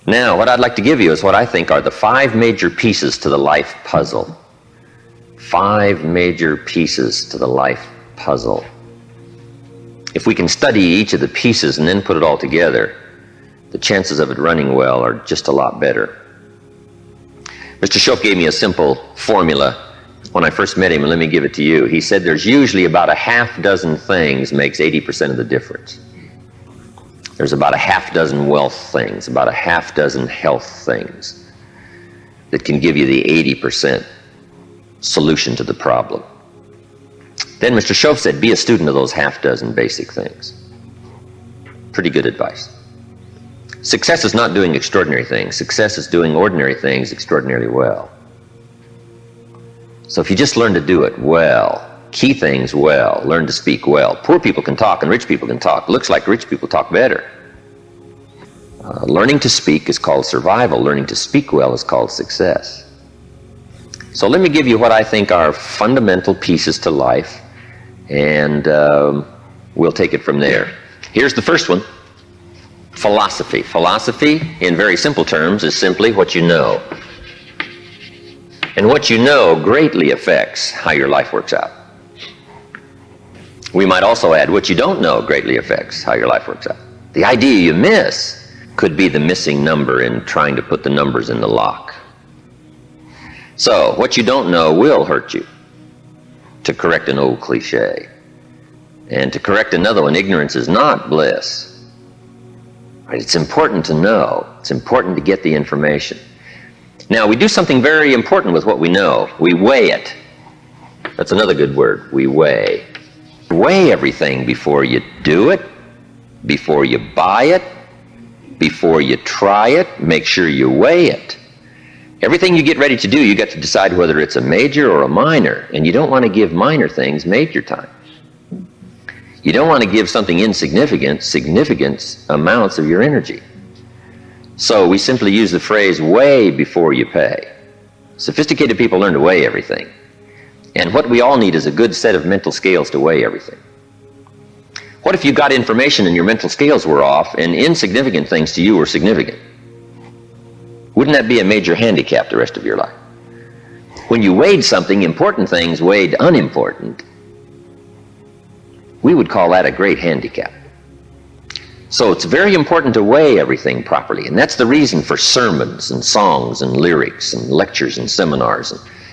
Now, what I'd like to give you is what I think are the 5 major pieces to the life puzzle. 5 major pieces to the life puzzle. If we can study each of the pieces and then put it all together, the chances of it running well are just a lot better. Mr. Shoaff gave me a simple formula when I first met him, and let me give it to you. He said there's usually about a half dozen things makes 80% of the difference. There's about a half dozen wealth things, about a half dozen health things that can give you the 80% solution to the problem. Then Mr. Shoaff said, be a student of those half dozen basic things. Pretty good advice. Success is not doing extraordinary things. Success is doing ordinary things extraordinarily well. So if you just learn to do it well, key things well, learn to speak well. Poor people can talk and rich people can talk. Looks like rich people talk better. Learning to speak is called survival. Learning to speak well is called success. So let me give you what I think are fundamental pieces to life, and we'll take it from there. Here's the first one. Philosophy. Philosophy, in very simple terms, is simply what you know. And what you know greatly affects how your life works out. We might also add what you don't know greatly affects how your life works out. The idea you miss could be the missing number in trying to put the numbers in the lock. So, what you don't know will hurt you, to correct an old cliche. And to correct another one, ignorance is not bliss. Right? It's important to know. It's important to get the information. Now, we do something very important with what we know. We weigh it. That's another good word. We weigh. Weigh everything before you do it, before you buy it, before you try it. Make sure you weigh it. Everything you get ready to do, you got to decide whether it's a major or a minor, and you don't want to give minor things major time. You don't want to give something insignificant significant amounts of your energy. So we simply use the phrase, weigh before you pay. Sophisticated people learn to weigh everything. And what we all need is a good set of mental scales to weigh everything. What if you got information and your mental scales were off and insignificant things to you were significant? Wouldn't that be a major handicap the rest of your life? When you weighed something, important things weighed unimportant, we would call that a great handicap. So it's very important to weigh everything properly, and that's the reason for sermons and songs and lyrics and lectures and seminars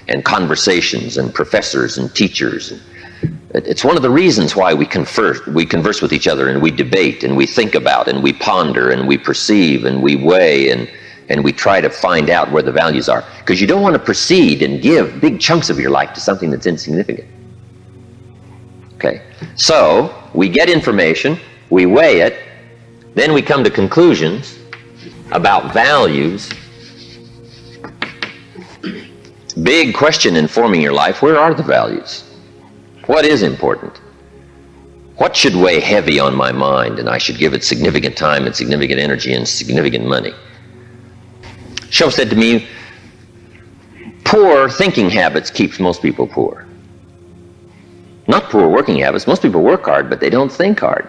and conversations and professors and teachers. It's one of the reasons why we converse with each other, and we debate and we think about and we ponder and we perceive and we weigh and we try to find out where the values are. Because you don't want to proceed and give big chunks of your life to something that's insignificant. Okay, so we get information, we weigh it, then we come to conclusions about values. Big question in forming your life, where are the values? What is important? What should weigh heavy on my mind and I should give it significant time and significant energy and significant money? Shoaff said to me, poor thinking habits keeps most people poor. Not poor working habits. Most people work hard, but they don't think hard.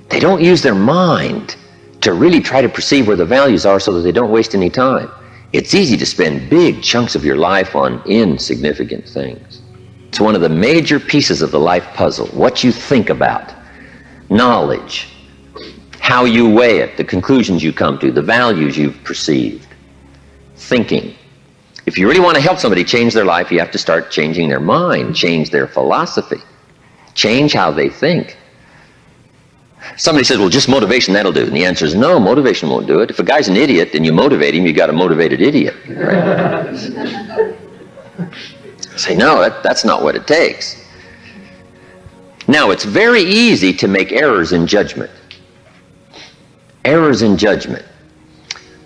They don't use their mind to really try to perceive where the values are so that they don't waste any time. It's easy to spend big chunks of your life on insignificant things. It's one of the major pieces of the life puzzle. What you think about, knowledge, how you weigh it, the conclusions you come to, the values you've perceived, thinking. If you really want to help somebody change their life, you have to start changing their mind, change their philosophy, change how they think. Somebody says, well, just motivation, that'll do. And the answer is no, motivation won't do it. If a guy's an idiot and you motivate him, you got a motivated idiot. Right? Say, no, that's not what it takes. Now, it's very easy to make errors in judgment. Errors in judgment.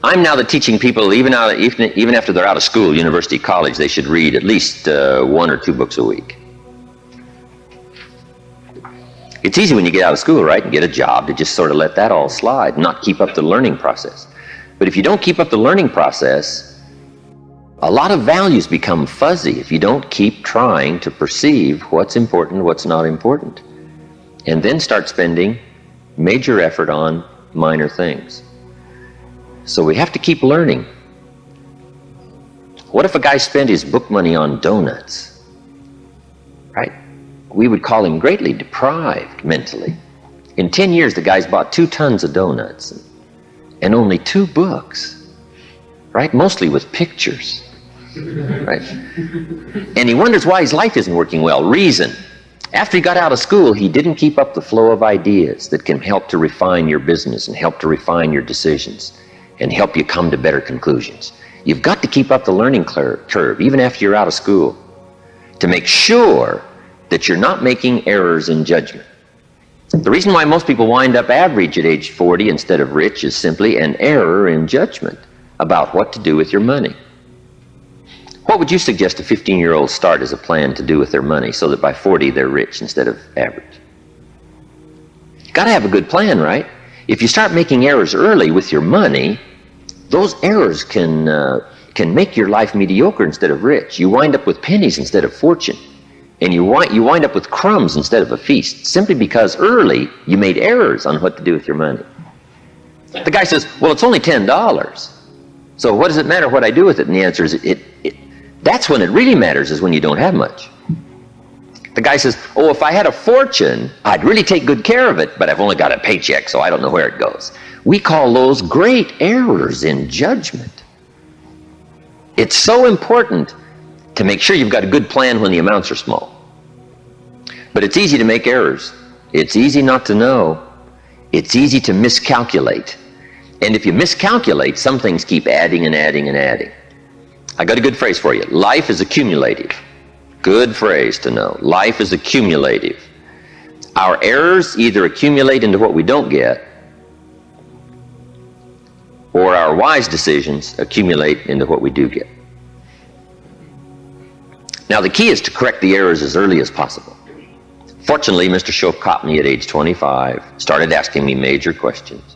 I'm now teaching people, even after they're out of school, university, college, they should read at least 1 or 2 books a week. It's easy when you get out of school, right, and get a job to just sort of let that all slide, not keep up the learning process. But if you don't keep up the learning process, a lot of values become fuzzy if you don't keep trying to perceive what's important, what's not important, and then start spending major effort on minor things. So we have to keep learning. What if a guy spent his book money on donuts? Right? We would call him greatly deprived mentally. In 10 years, the guy's bought 2 tons of donuts and only 2 books, right? Mostly with pictures, right? And he wonders why his life isn't working well. Reason: after he got out of school, he didn't keep up the flow of ideas that can help to refine your business and help to refine your decisions and help you come to better conclusions. You've got to keep up the learning curve, even after you're out of school, to make sure that you're not making errors in judgment. The reason why most people wind up average at age 40 instead of rich is simply an error in judgment about what to do with your money. What would you suggest a 15-year-old start as a plan to do with their money so that by 40 they're rich instead of average? You've got to have a good plan, right? If you start making errors early with your money, those errors can make your life mediocre instead of rich. You wind up with pennies instead of fortune. And you wind up with crumbs instead of a feast, simply because early you made errors on what to do with your money. The guy says, well, it's only $10. So what does it matter what I do with it? And the answer is, that's when it really matters, is when you don't have much. The guy says, oh, if I had a fortune, I'd really take good care of it, but I've only got a paycheck, so I don't know where it goes. We call those great errors in judgment. It's so important to make sure you've got a good plan when the amounts are small. But it's easy to make errors. It's easy not to know. It's easy to miscalculate. And if you miscalculate, some things keep adding and adding and adding. I got a good phrase for you. Life is accumulative. Good phrase to know. Life is accumulative. Our errors either accumulate into what we don't get, or our wise decisions accumulate into what we do get. Now, the key is to correct the errors as early as possible. Fortunately, Mr. Schoaf caught me at age 25, started asking me major questions.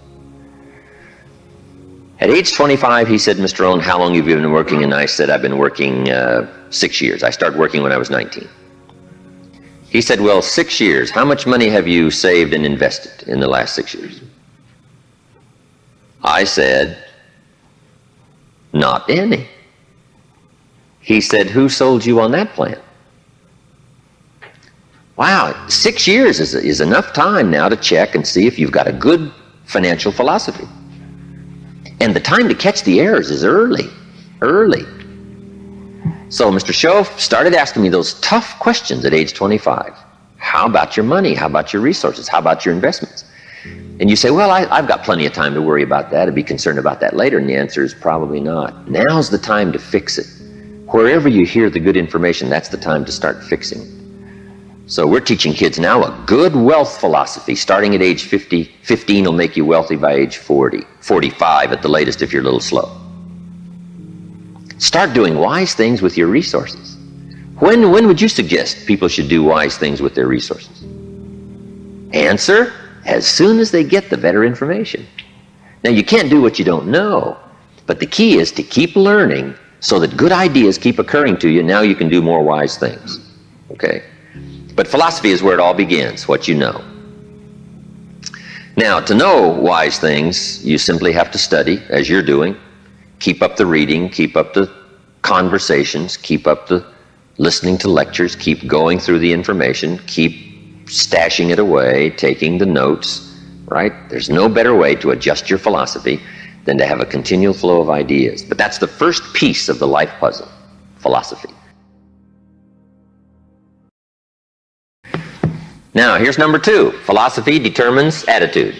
At age 25, he said, Mr. Rohn, how long have you been working? And I said, I've been working 6 years. I started working when I was 19. He said, well, 6 years. How much money have you saved and invested in the last 6 years? I said, not any. He said, who sold you on that plan? Wow, 6 years is enough time now to check and see if you've got a good financial philosophy. And the time to catch the errors is early. So Mr. Schoaf started asking me those tough questions at age 25. How about your money? How about your resources? How about your investments? And you say, well, I've got plenty of time to worry about that and be concerned about that later. And the answer is probably not. Now's the time to fix it. Wherever you hear the good information, that's the time to start fixing it. So we're teaching kids now a good wealth philosophy. Starting at age 50, 15 will make you wealthy by age 40, 45 at the latest if you're a little slow. Start doing wise things with your resources. When would you suggest people should do wise things with their resources? Answer: as soon as they get the better information. Now, you can't do what you don't know, but the key is to keep learning so that good ideas keep occurring to you. Now you can do more wise things. Okay? But philosophy is where it all begins, what you know. Now, to know wise things, you simply have to study, as you're doing. Keep up the reading, keep up the conversations, keep up the listening to lectures, keep going through the information, keep stashing it away, taking the notes, right? There's no better way to adjust your philosophy than to have a continual flow of ideas. But that's the first piece of the life puzzle, philosophy. Now, here's number 2. Philosophy determines attitude.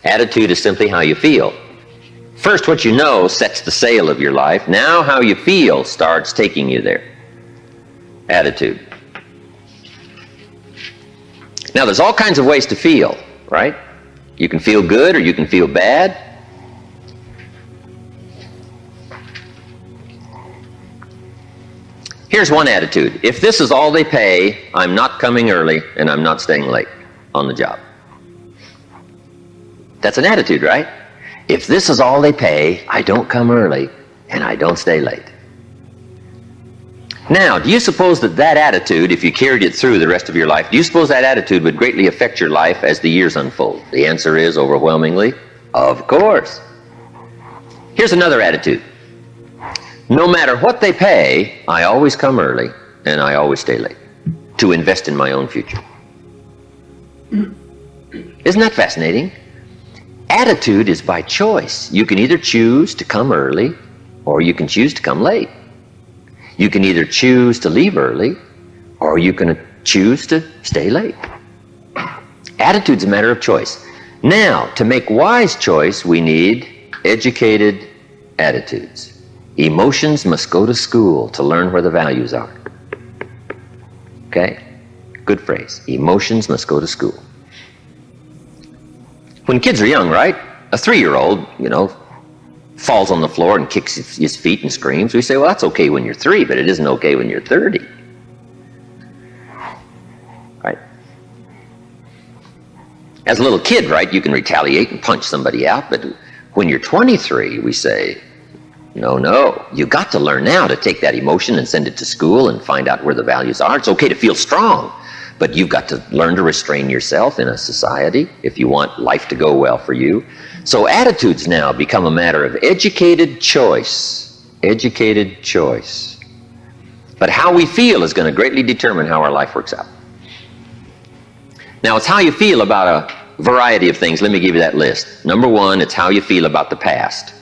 Attitude is simply how you feel. First, what you know sets the sail of your life. Now, how you feel starts taking you there. Attitude. Now, there's all kinds of ways to feel, right? You can feel good or you can feel bad. Here's one attitude. If this is all they pay, I'm not coming early and I'm not staying late on the job. That's an attitude, right? If this is all they pay, I don't come early and I don't stay late. Now, do you suppose that attitude, if you carried it through the rest of your life, do you suppose that attitude would greatly affect your life as the years unfold? The answer is overwhelmingly Of course. Here's another attitude. No matter what they pay, I always come early and I always stay late to invest in my own future. Isn't that fascinating? Attitude is by choice. You can either choose to come early or you can choose to come late. You can either choose to leave early or you can choose to stay late. Attitude's a matter of choice. Now, to make wise choice, we need educated attitudes. Emotions must go to school to learn where the values are. Okay? Good phrase. Emotions must go to school. When kids are young, right? A 3-year-old, falls on the floor and kicks his feet and screams. We say, well, that's okay when you're 3, but it isn't okay when you're 30. Right? As a little kid, right, you can retaliate and punch somebody out, but when you're 23, we say, no, you got to learn now to take that emotion and send it to school and find out where the values are. It's okay to feel strong, but you've got to learn to restrain yourself in a society if you want life to go well for you. So attitudes now become a matter of educated choice. Educated choice. But how we feel is going to greatly determine how our life works out. Now, it's how you feel about a variety of things. Let me give you that list. Number 1, it's how you feel about the past.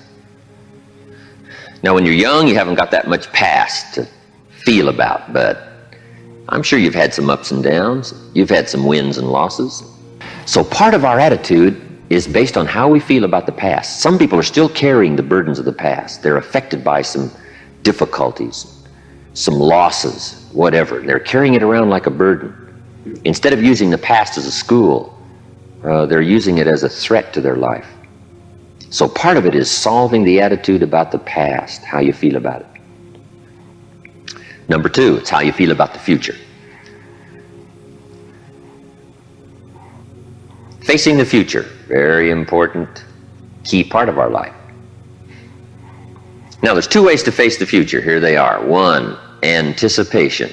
Now, when you're young, you haven't got that much past to feel about, but I'm sure you've had some ups and downs. You've had some wins and losses. So part of our attitude is based on how we feel about the past. Some people are still carrying the burdens of the past. They're affected by some difficulties, some losses, whatever. They're carrying it around like a burden. Instead of using the past as a school, they're using it as a threat to their life. So part of it is solving the attitude about the past, how you feel about it. Number 2, it's how you feel about the future. Facing the future, very important, key part of our life. Now, there's 2 ways to face the future. Here they are. 1, anticipation.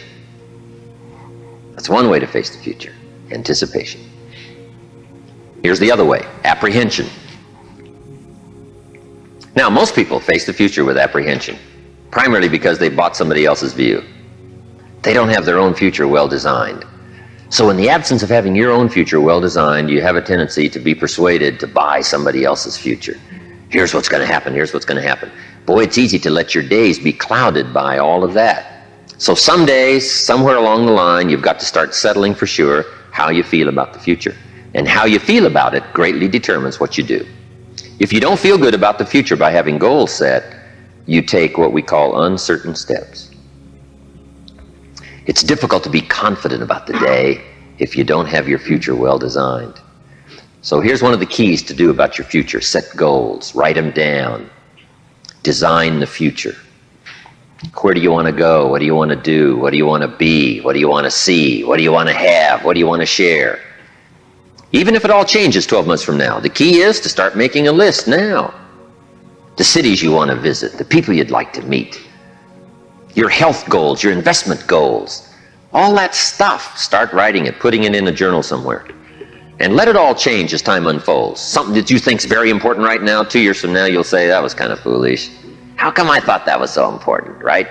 That's one way to face the future, anticipation. Here's the other way, apprehension. Now, most people face the future with apprehension, primarily because they bought somebody else's view. They don't have their own future well designed. So in the absence of having your own future well designed, you have a tendency to be persuaded to buy somebody else's future. Here's what's going to happen, here's what's going to happen. Boy, it's easy to let your days be clouded by all of that. So some days, somewhere along the line, you've got to start settling for sure how you feel about the future. And how you feel about it greatly determines what you do. If you don't feel good about the future by having goals set, you take what we call uncertain steps. It's difficult to be confident about the day if you don't have your future well designed. So here's one of the keys to do about your future. Set goals, write them down, design the future. Where do you want to go? What do you want to do? What do you want to be? What do you want to see? What do you want to have? What do you want to share? Even if it all changes 12 months from now, the key is to start making a list now. The cities you want to visit, the people you'd like to meet, your health goals, your investment goals, all that stuff. Start writing it, putting it in a journal somewhere. And let it all change as time unfolds. Something that you think is very important right now, 2 years from now, you'll say, that was kind of foolish. How come I thought that was so important, right?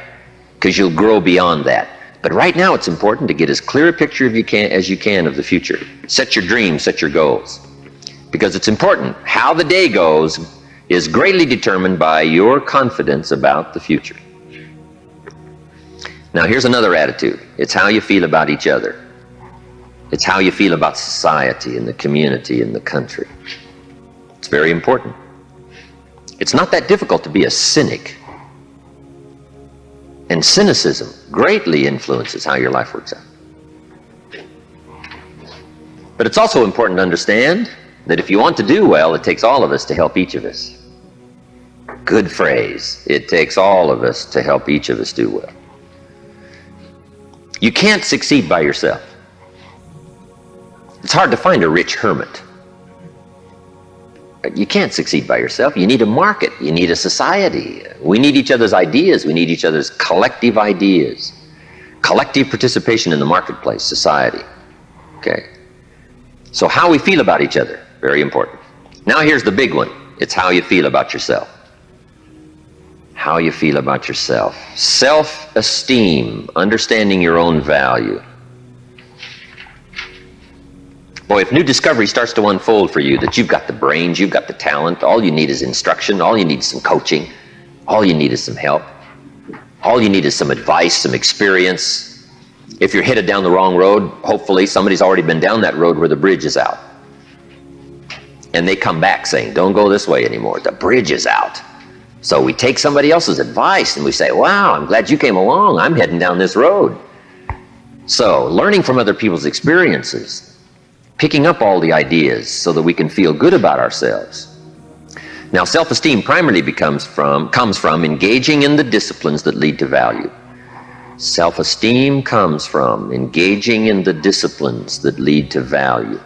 Because you'll grow beyond that. But right now it's important to get as clear a picture as you can of the future. Set your dreams, set your goals. Because it's important. How the day goes is greatly determined by your confidence about the future. Now here's another attitude. It's how you feel about each other. It's how you feel about society and the community and the country. It's very important. It's not that difficult to be a cynic. And cynicism greatly influences how your life works out. But it's also important to understand that if you want to do well, it takes all of us to help each of us. Good phrase. It takes all of us to help each of us do well. You can't succeed by yourself. It's hard to find a rich hermit. You can't succeed by yourself. You need a market. You need a society. We need each other's ideas. We need each other's collective ideas. Collective participation in the marketplace, society. Okay. So how we feel about each other, very important. Now here's the big one. It's how you feel about yourself. How you feel about yourself. Self-esteem, understanding your own value. Boy, if new discovery starts to unfold for you, that you've got the brains, you've got the talent, all you need is instruction, all you need is some coaching, all you need is some help, all you need is some advice, some experience. If you're headed down the wrong road, hopefully somebody's already been down that road where the bridge is out. And they come back saying, don't go this way anymore, the bridge is out. So we take somebody else's advice and we say, wow, I'm glad you came along, I'm heading down this road. So learning from other people's experiences, picking up all the ideas so that we can feel good about ourselves. Now, self-esteem primarily comes from engaging in the disciplines that lead to value. Self-esteem comes from engaging in the disciplines that lead to value.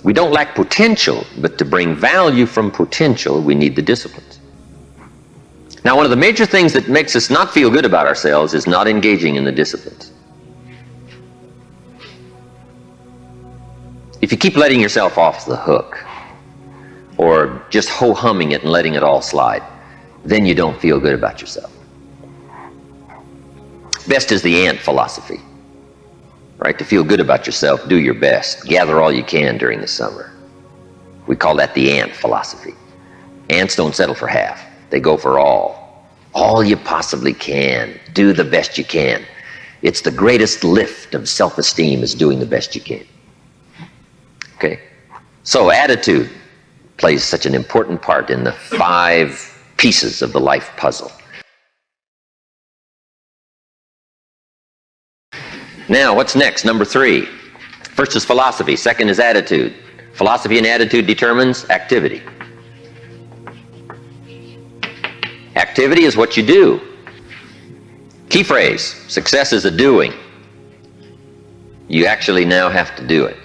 We don't lack potential, but to bring value from potential, we need the disciplines. Now, one of the major things that makes us not feel good about ourselves is not engaging in the disciplines. If you keep letting yourself off the hook, or just ho-humming it and letting it all slide, then you don't feel good about yourself. Best is the ant philosophy, right? To feel good about yourself, do your best. Gather all you can during the summer. We call that the ant philosophy. Ants don't settle for half. They go for all. All you possibly can. Do the best you can. It's the greatest lift of self-esteem is doing the best you can. Okay, so attitude plays such an important part in the 5 pieces of the life puzzle. Now, what's next? Number 3. First is philosophy. Second is attitude. Philosophy and attitude determines activity. Activity is what you do. Key phrase, success is a doing. You actually now have to do it.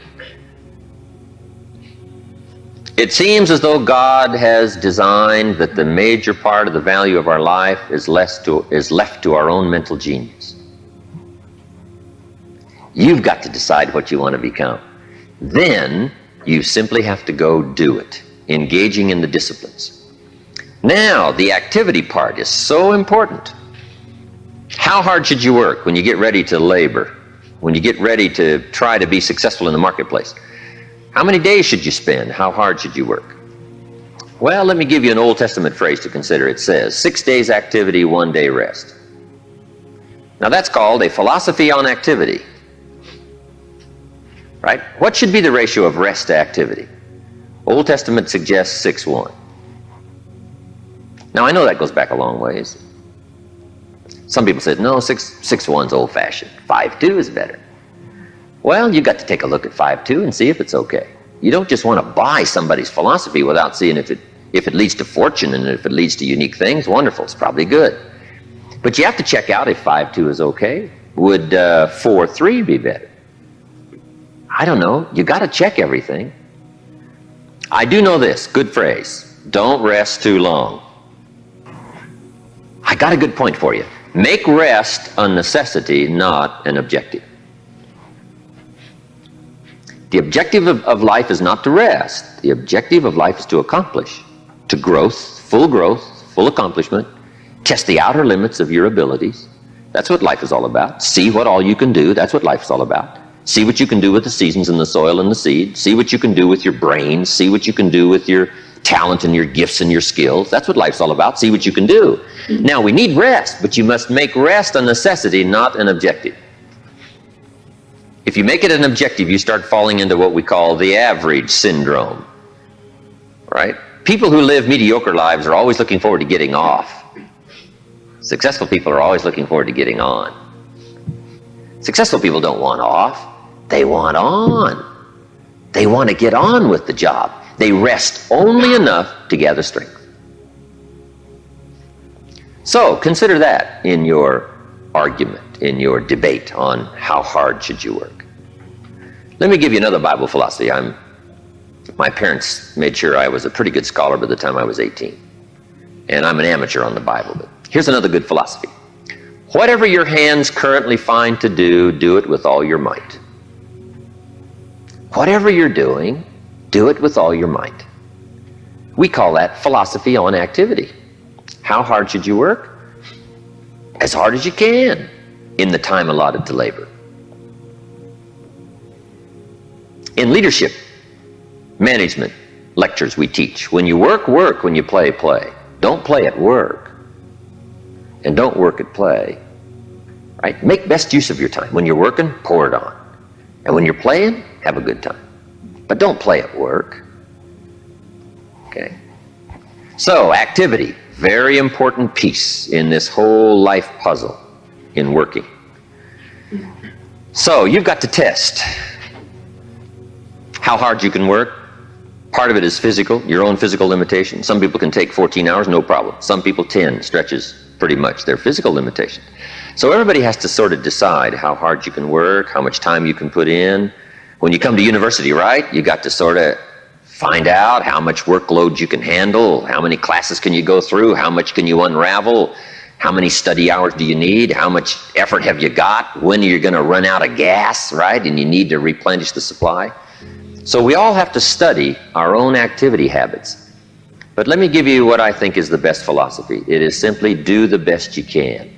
It seems as though God has designed that the major part of the value of our life is left to our own mental genius. You've got to decide what you want to become. Then you simply have to go do it, engaging in the disciplines. Now, the activity part is so important. How hard should you work when you get ready to labor, when you get ready to try to be successful in the marketplace? How many days should you spend? How hard should you work? Well, let me give you an Old Testament phrase to consider. It says, 6 days activity, 1 day rest. Now that's called a philosophy on activity. Right? What should be the ratio of rest to activity? Old Testament suggests 6:1. Now I know that goes back a long ways. Some people said, no, 6:1's old-fashioned. 5:2 is better. Well, you got to take a look at 5:2 and see if it's okay. You don't just want to buy somebody's philosophy without seeing if it leads to fortune, and if it leads to unique things, wonderful, it's probably good. But you have to check out if 5:2 is okay. Would 4:3 be better? I don't know. You got to check everything. I do know this, good phrase, don't rest too long. I got a good point for you. Make rest a necessity, not an objective. The objective of life is not to rest. The objective of life is to accomplish, to growth, full accomplishment, test the outer limits of your abilities. That's what life is all about. See what all you can do. That's what life is all about. See what you can do with the seasons and the soil and the seed. See what you can do with your brains. See what you can do with your talent and your gifts and your skills. That's what life's all about. See what you can do. Now, we need rest, but you must make rest a necessity, not an objective. If you make it an objective, you start falling into what we call the average syndrome, right? People who live mediocre lives are always looking forward to getting off. Successful people are always looking forward to getting on. Successful people don't want off. They want on. They want to get on with the job. They rest only enough to gather strength. So consider that in your argument, in your debate on how hard should you work. Let me give you another Bible philosophy. My parents made sure I was a pretty good scholar by the time I was 18. And I'm an amateur on the Bible. But here's another good philosophy. Whatever your hands currently find to do, do it with all your might. Whatever you're doing, Do it with all your might. We call that philosophy on activity. How hard should you work? As hard as you can in the time allotted to labor. In leadership, management, lectures we teach, when you work, work. When you play, play. Don't play at work. And don't work at play. Right? Make best use of your time. When you're working, pour it on. And when you're playing, have a good time. But don't play at work. Okay? So, activity, very important piece in this whole life puzzle in working. So, you've got to test how hard you can work. Part of it is physical, your own physical limitation. Some people can take 14 hours, no problem. Some people 10, stretches pretty much their physical limitation. So everybody has to sort of decide how hard you can work, how much time you can put in. When you come to university, right, you got to sort of find out how much workload you can handle, how many classes can you go through, how much can you unravel, how many study hours do you need, how much effort have you got, when are you going to run out of gas, right, and you need to replenish the supply. So we all have to study our own activity habits. But let me give you what I think is the best philosophy. It is simply do the best you can.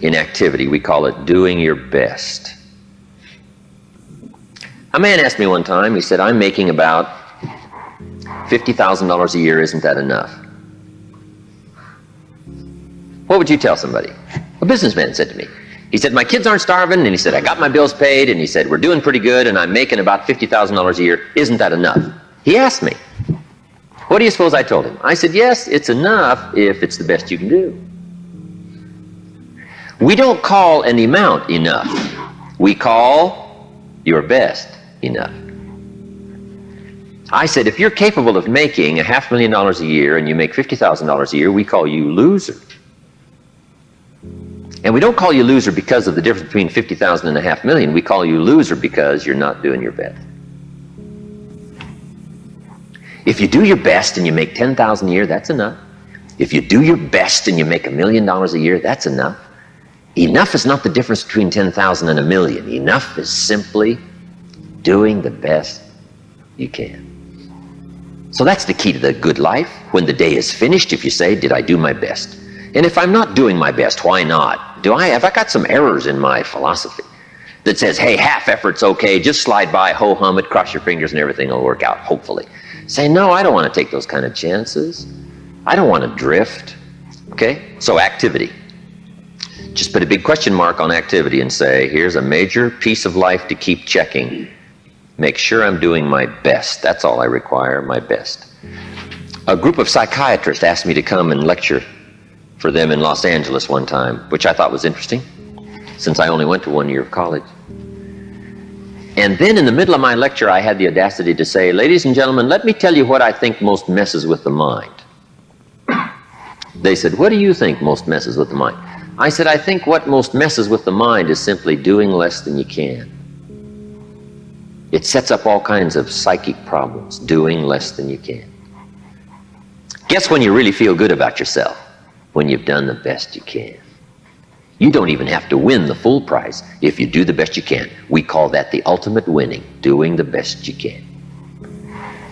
In activity, we call it doing your best. A man asked me one time, he said, I'm making about $50,000 a year, isn't that enough? What would you tell somebody? A businessman said to me. He said, my kids aren't starving, and he said, I got my bills paid, and he said, we're doing pretty good, and I'm making about $50,000 a year. Isn't that enough? He asked me. What do you suppose I told him? I said, yes, it's enough if it's the best you can do. We don't call an amount enough. We call your best enough. I said, if you're capable of making $500,000 a year and you make $50,000 a year, we call you loser. And we don't call you loser because of the difference between $50,000 and $500,000. We call you loser because you're not doing your best. If you do your best and you make $10,000 a year, that's enough. If you do your best and you make $1 million a year, that's enough. Enough is not the difference between 10,000 and 1 million. Enough is simply doing the best you can. So that's the key to the good life. When the day is finished, if you say, did I do my best? And if I'm not doing my best, why not? Have I got some errors in my philosophy that says, hey, half effort's okay, just slide by, ho-hum it, cross your fingers and everything will work out, hopefully. Say, no, I don't want to take those kind of chances. I don't want to drift. Okay? So activity. Just put a big question mark on activity and say, here's a major piece of life to keep checking. Make sure I'm doing my best. That's all I require, my best. A group of psychiatrists asked me to come and lecture for them in Los Angeles one time, which I thought was interesting, since I only went to 1 year of college. And then in the middle of my lecture, I had the audacity to say, ladies and gentlemen, let me tell you what I think most messes with the mind. They said, what do you think most messes with the mind? I said, I think what most messes with the mind is simply doing less than you can. It sets up all kinds of psychic problems, doing less than you can. Guess when you really feel good about yourself? When you've done the best you can. You don't even have to win the full prize if you do the best you can. We call that the ultimate winning, doing the best you can.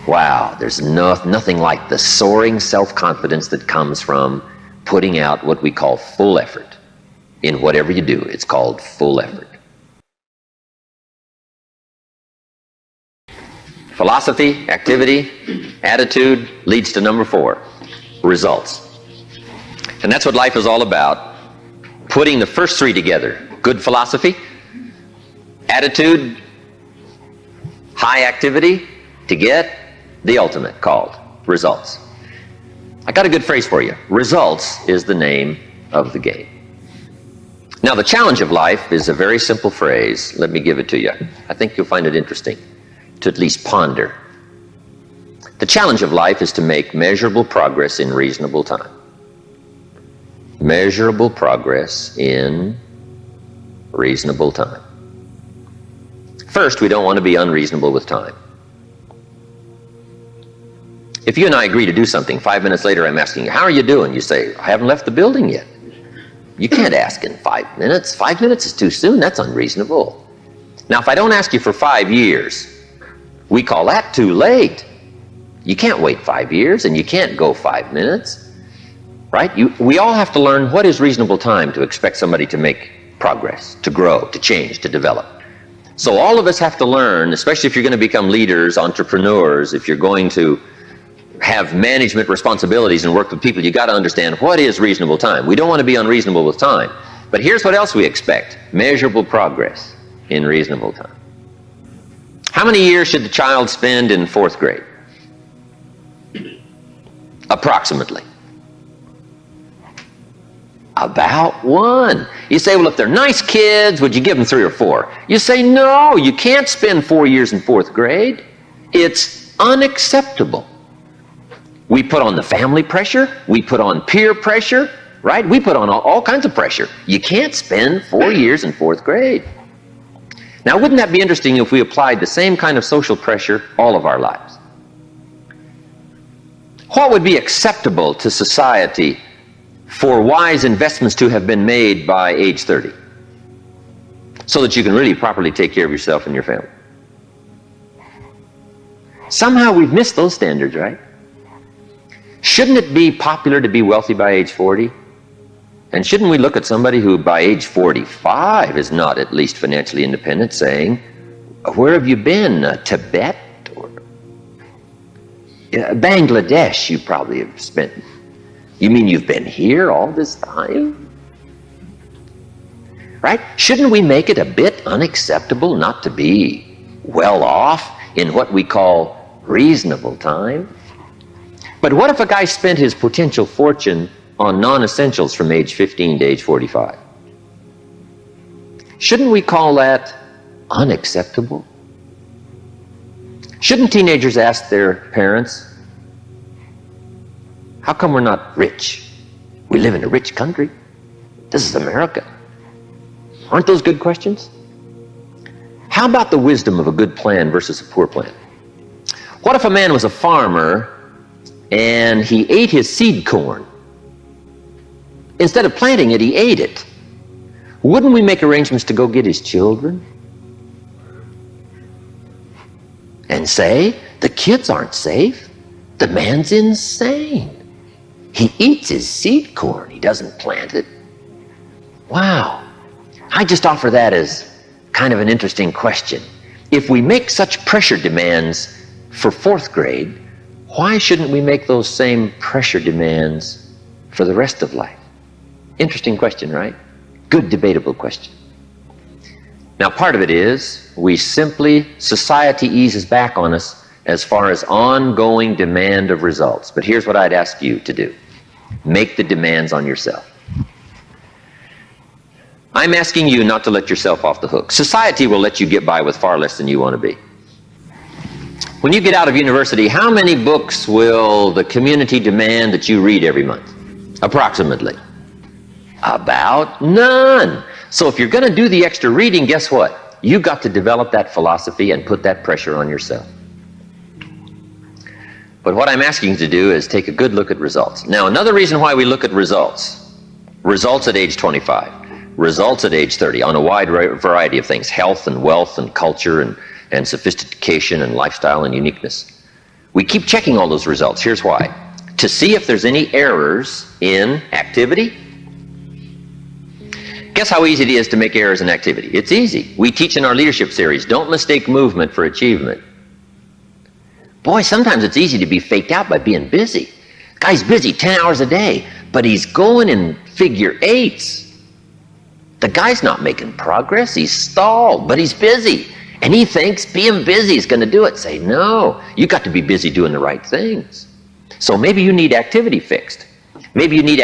Wow, there's nothing like the soaring self-confidence that comes from putting out what we call full effort. In whatever you do, it's called full effort. Philosophy, activity, attitude leads to number 4, results. And that's what life is all about, putting the first 3 together. Good philosophy, attitude, high activity to get the ultimate called results. I got a good phrase for you. Results is the name of the game. Now, the challenge of life is a very simple phrase. Let me give it to you. I think you'll find it interesting to at least ponder. The challenge of life is to make measurable progress in reasonable time. Measurable progress in reasonable time. First, we don't want to be unreasonable with time. If you and I agree to do something, 5 minutes later I'm asking you, how are you doing? You say, I haven't left the building yet. You can't ask in 5 minutes. 5 minutes is too soon. That's unreasonable. Now, if I don't ask you for 5 years, We call that too late. You can't wait 5 years and you can't go 5 minutes, right? We all have to learn what is reasonable time to expect somebody to make progress, to grow, to change, to develop. So all of us have to learn, especially if you're going to become leaders, entrepreneurs, if you're going to have management responsibilities and work with people, you got to understand what is reasonable time. We don't want to be unreasonable with time. But here's what else we expect: measurable progress in reasonable time. How many years should the child spend in 4th grade? Approximately. About 1. You say, well, if they're nice kids, would you give them 3 or 4? You say, no, you can't spend 4 years in 4th grade. It's unacceptable. We put on the family pressure. We put on peer pressure, right? We put on all kinds of pressure. You can't spend 4 years in 4th grade. Now, wouldn't that be interesting if we applied the same kind of social pressure all of our lives? What would be acceptable to society for wise investments to have been made by age 30 so that you can really properly take care of yourself and your family? Somehow we've missed those standards, right? Shouldn't it be popular to be wealthy by age 40? And shouldn't we look at somebody who by age 45 is not at least financially independent, saying, where have you been? Tibet? Or Bangladesh you probably have spent. You mean you've been here all this time? Right? Shouldn't we make it a bit unacceptable not to be well off in what we call reasonable time? But what if a guy spent his potential fortune on non-essentials from age 15 to age 45? Shouldn't we call that unacceptable? Shouldn't teenagers ask their parents, how come we're not rich? We live in a rich country. This is America. Aren't those good questions? How about the wisdom of a good plan versus a poor plan? What if a man was a farmer and he ate his seed corn? Instead of planting it, he ate it. Wouldn't we make arrangements to go get his children? And say, the kids aren't safe. The man's insane. He eats his seed corn. He doesn't plant it. Wow. I just offer that as kind of an interesting question. If we make such pressure demands for 4th grade, why shouldn't we make those same pressure demands for the rest of life? Interesting question, right? Good debatable question. Now, part of it is society eases back on us as far as ongoing demand of results. But here's what I'd ask you to do. Make the demands on yourself. I'm asking you not to let yourself off the hook. Society will let you get by with far less than you want to be. When you get out of university, how many books will the community demand that you read every month? Approximately. About none. So if you're going to do the extra reading, guess what? You've got to develop that philosophy and put that pressure on yourself. But what I'm asking you to do is take a good look at results. Now, another reason why we look at results at age 25, results at age 30, on a wide variety of things: health and wealth and culture and sophistication and lifestyle and uniqueness. We keep checking all those results. Here's why. To see if there's any errors in activity. Guess how easy it is to make errors in activity? It's easy. We teach in our leadership series, don't mistake movement for achievement. Boy, sometimes it's easy to be faked out by being busy. The guy's busy 10 hours a day, but he's going in figure eights. The guy's not making progress. He's stalled, but he's busy. And he thinks being busy is going to do it. Say, no, you got to be busy doing the right things. So maybe you need activity fixed. Maybe you need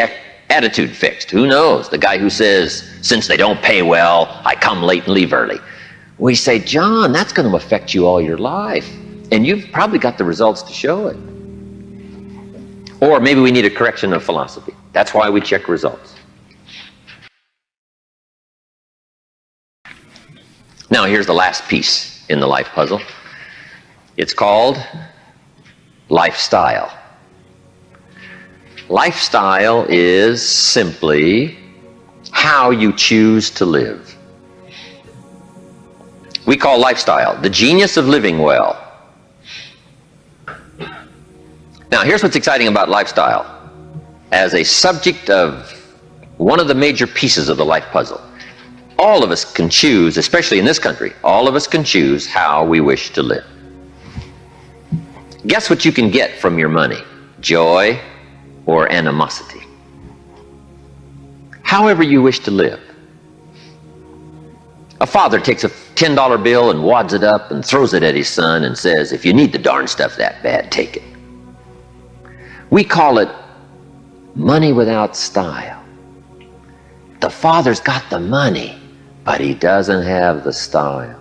attitude fixed. Who knows? The guy who says, since they don't pay well, I come late and leave early. We say, John, that's going to affect you all your life. And you've probably got the results to show it. Or maybe we need a correction of philosophy. That's why we check results. Now, here's the last piece in the life puzzle. It's called lifestyle. Lifestyle is simply how you choose to live. We call lifestyle the genius of living well, Now, here's what's exciting about lifestyle. As a subject of one of the major pieces of the life puzzle, all of us can choose, especially in this country, all of us can choose how we wish to live. Guess what you can get from your money? Joy or animosity. However you wish to live. A father takes a $10 bill and wads it up and throws it at his son and says, if you need the darn stuff that bad, take it. We call it money without style. The father's got the money, but he doesn't have the style.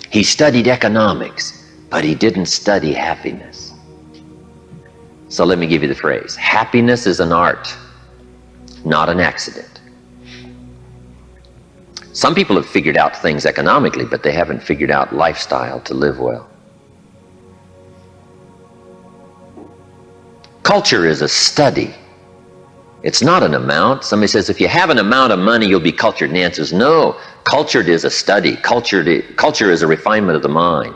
He studied economics, but he didn't study happiness. So let me give you the phrase. Happiness is an art, not an accident. Some people have figured out things economically, but they haven't figured out lifestyle to live well. Culture is a study. It's not an amount. Somebody says, if you have an amount of money, you'll be cultured. And the answer is no. Cultured is a study. Culture is a refinement of the mind.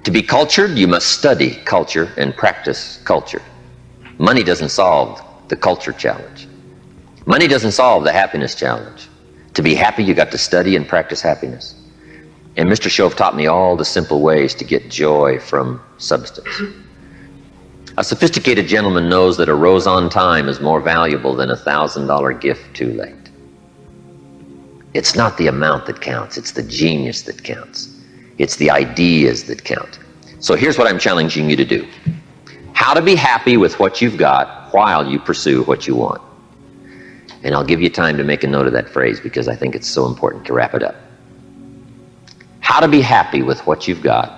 To be cultured, you must study culture and practice culture. Money doesn't solve the culture challenge. Money doesn't solve the happiness challenge. To be happy, you got to study and practice happiness. And Mr. Shove taught me all the simple ways to get joy from substance. A sophisticated gentleman knows that a rose on time is more valuable than a $1,000 gift too late. It's not the amount that counts, it's the genius that counts. It's the ideas that count. So here's what I'm challenging you to do. How to be happy with what you've got while you pursue what you want. And I'll give you time to make a note of that phrase because I think it's so important to wrap it up. How to be happy with what you've got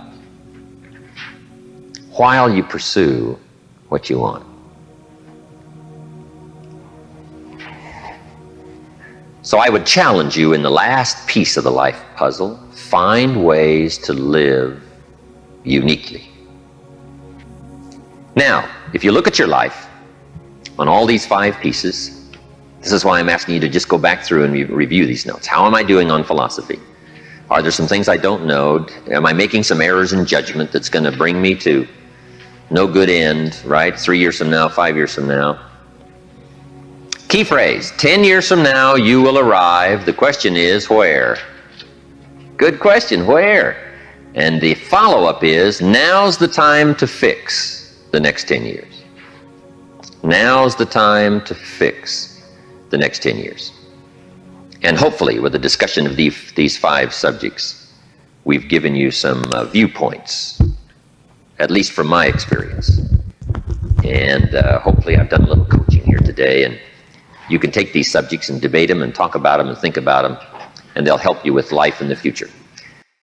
while you pursue what you want. So I would challenge you in the last piece of the life puzzle, find ways to live uniquely. Now, if you look at your life on all these 5 pieces, this is why I'm asking you to just go back through and review these notes. How am I doing on philosophy? Are there some things I don't know? Am I making some errors in judgment that's going to bring me to no good end, right? 3 years from now, 5 years from now. Key phrase, 10 years from now you will arrive. The question is where? Good question, where? And the follow-up is, now's the time to fix the next 10 years. Now's the time to fix the next 10 years. And hopefully with the discussion of these 5 subjects, we've given you some viewpoints, at least from my experience. And hopefully I've done a little coaching here today, and you can take these subjects and debate them and talk about them and think about them, and they'll help you with life in the future.